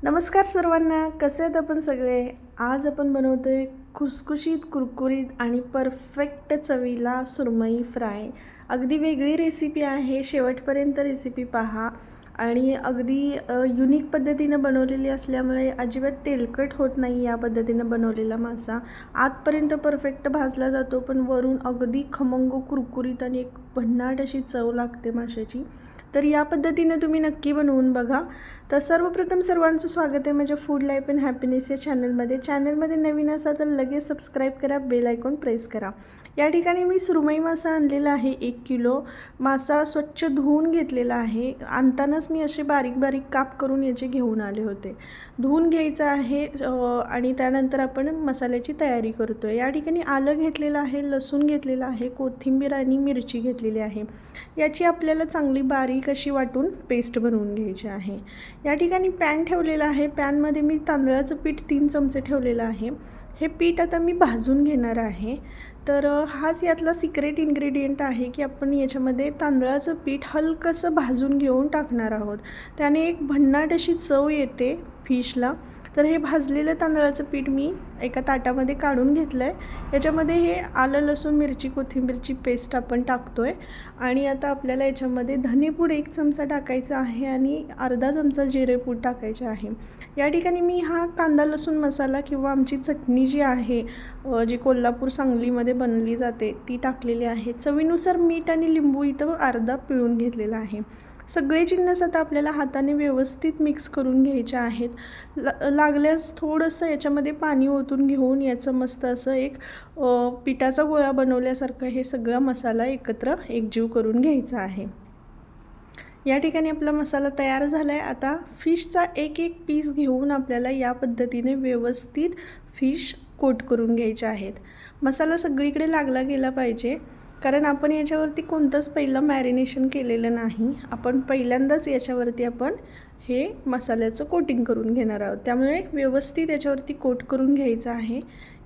नमस्कार सर्वांना, कसे आहेत आपण सगळे? आज आपण बनवतोय खुसखुशीत, कुरकुरीत आणि परफेक्ट चवीला सुरमई फ्राय. अगदी वेगळी रेसिपी आहे. शेवटपर्यंत रेसिपी पहा आणि अगदी युनिक पद्धतीनं बनवलेली असल्यामुळे अजिबात तेलकट होत नाही. या पद्धतीनं बनवलेला मासा आतपर्यंत परफेक्ट भाजला जातो, पण वरून अगदी खमंग, कुरकुरीत आणि एक भन्नाट अशी चव लागते माशाची. तर या पद्धतीने तुम्ही नक्की बनवून बघा. तर सर्वप्रथम सर्वांचं स्वागत आहे माझ्या फूड लाईफ अँड हॅपीनेस या चॅनलमध्ये नवीन असाल तर लगेच सबस्क्राईब करा, बेल आयकॉन प्रेस करा. या ठिकाणी मी सुरमई मासा आणलेला आहे 1 किलो. मासा स्वच्छ धुवून घेतलेला आहे. आणतानाच मी असे बारीक बारीक काप करून याचे घेऊन आले होते. धुवून घ्यायचं आहे आणि त्यानंतर आपण मसाल्याची तयारी करतो आहे. या ठिकाणी आलं घेतलेलं आहे, लसूण घेतलेलं आहे, कोथिंबीर आणि मिरची घेतलेली आहे. याची आपल्याला चांगली बारीक अशी वाटून पेस्ट बनवून घ्यायची आहे. या ठिकाणी पॅन ठेवलेला आहे. पॅनमध्ये मी तांदळाचं पीठ 3 चमचे ठेवलेलं आहे. हे पीठ आता मी भाजून घेणार आहे. तर हाच यातला सिक्रेट इन्ग्रेडियंट आहे की आपण याच्यामध्ये तांदळाचं पीठ हलकंसं भाजून घेऊन टाकणार आहोत. त्याने एक भन्नाट अशी चव येते फिशला. तर हे भाजलेलं तांदळाचं पीठ मी एका ताटामध्ये काढून घेतलं आहे. याच्यामध्ये हे आलं, लसूण, मिरची, कोथिंबीरची पेस्ट आपण टाकतो आहे. आणि आता आपल्याला याच्यामध्ये धनेपूड 1 चमचा टाकायचा आहे आणि अर्धा चमचा जिरेपूड टाकायचे आहे. या ठिकाणी मी हा कांदा लसूण मसाला किंवा आमची चटणी जी आहे जी कोल्हापूर सांगलीमध्ये बनवली जाते ती टाकलेली आहे. चवीनुसार मीठ आणि लिंबू इथं अर्धा पिळून घेतलेला आहे. सगळे जिन्नस आता आपल्याला हाताने व्यवस्थित मिक्स करून घ्यायचे आहेत. लागल्यास थोडंसं याच्यामध्ये पाणी ओतून घेऊन याचं मस्त असं एक पिठाचा गोळा बनवल्यासारखं हे सगळा मसाला एकत्र एकजीव करून घ्यायचा आहे. या ठिकाणी आपला मसाला तयार झाला आहे. आता फिशचा एक एक पीस घेऊन आपल्याला या पद्धतीने व्यवस्थित फिश कोट करून घ्यायचे आहेत. मसाला सगळीकडे लागला गेला पाहिजे, कारण आपण याच्यावरती कोणतंच पहिलं मॅरिनेशन केलेलं नाही. आपण पहिल्यांदाच याच्यावरती आपण हे मसाल्याचं कोटिंग करून घेणार आहोत. त्यामुळे व्यवस्थित याच्यावरती कोट करून घ्यायचं आहे.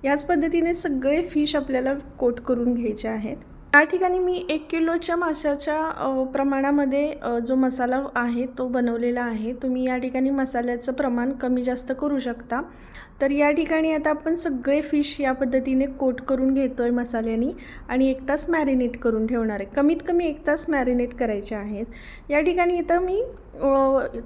याच पद्धतीने सगळे फिश आपल्याला कोट करून घ्यायचे आहेत. या ठिकाणी मी 1 किलोच्या माशाच्या प्रमाणामध्ये जो मसाला आहे तो बनवलेला आहे. तुम्ही या ठिकाणी मसाल्याचं प्रमाण कमी जास्त करू शकता. तर या ठिकाणी आता आपण सगळे फिश या पद्धतीने कोट करून घेतो आहे मसाल्याने आणि 1 तास मॅरिनेट करून ठेवणार आहे. कमीत कमी 1 तास मॅरिनेट करायचे आहेत. या ठिकाणी इथं मी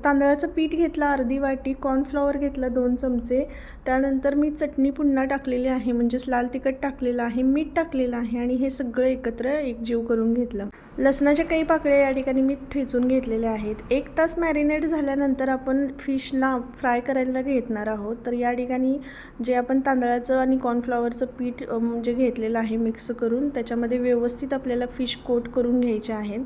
तांदळाचं पीठ घेतलं अर्धी वाटी, कॉर्नफ्लॉवर घेतलं 2 चमचे, त्यानंतर मी चटणी पुन्हा टाकलेली आहे, म्हणजेच लाल तिखट टाकलेलं आहे, मीठ टाकलेलं आहे आणि हे सगळं एकत्र एकजीव करून घेतलं. लसणाच्या काही पाकळ्या या ठिकाणी मी ठेचून घेतलेल्या आहेत. 1 तास मॅरिनेट झाल्यानंतर आपण फिशला फ्राय करायला घेणार आहोत. तर या ठिकाणी जे आपण तांदळाचं आणि कॉर्नफ्लॉवरचं पीठ जे घेतलेलं आहे मिक्स करून त्याच्यामध्ये व्यवस्थित आपल्याला फिश कोट करून घ्यायचे आहेत.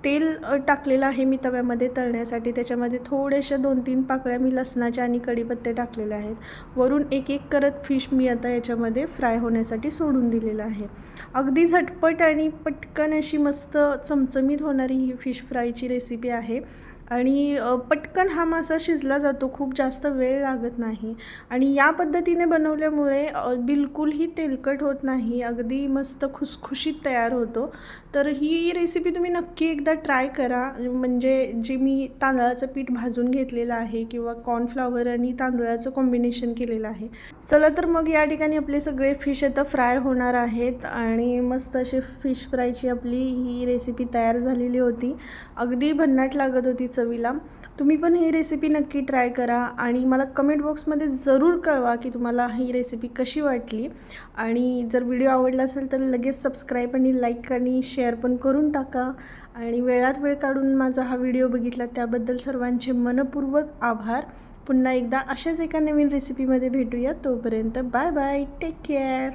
तेल टाकलेलं आहे मी तव्यामध्ये तळण्यासाठी. त्याच्यामध्ये थोड्याशा 2-3 पाकळ्या मी लसणाच्या आणि कढीपत्ते टाकलेले आहेत. वरून एक एक करत फिश मी आता याच्यामध्ये फ्राय होण्यासाठी सोडून दिलेलं आहे. अगदी झटपट आणि पटकन अशी मस्त चमचमीत होणारी ही फिश फ्रायची रेसिपी आहे आणि पटकन हा मासा शिजला जातो, खूप जास्त वेळ लागत नाही आणि या पद्धतीने बनवल्यामुळे बिलकुलही तेलकट होत नाही, अगदी मस्त खुसखुशीत तयार होतो. तर ही रेसिपी तुम्ही नक्की एकदा ट्राय करा. म्हणजे जे मी तांदळाचं पीठ भाजून घेतलेलं आहे किंवा कॉर्नफ्लॉवर आणि तांदळाचं कॉम्बिनेशन केलेलं आहे. चला तर मग या ठिकाणी आपले सगळे फिश आता फ्राय होणार आहेत आणि मस्त अशी फिश फ्रायची आपली ही रेसिपी तयार झालेली होती. अगदी भन्नाट लागत होती चवीला. तुम्ही पण ही रेसिपी नक्की ट्राय करा आणि मला कमेंट बॉक्समध्ये जरूर कळवा की तुम्हाला ही रेसिपी कशी वाटली. आणि जर व्हिडिओ आवडला असेल तर लगेच सबस्क्राईब आणि लाईक आणि शेअर पण करून टाका. आणि वेळात वेळ काढून माझा हा व्हिडिओ बघितला त्याबद्दल सर्वांचे मनपूर्वक आभार. पुन्हा एकदा अशाच एका नवीन रेसिपीमध्ये भेटूया. तोपर्यंत बाय बाय, टेक केअर.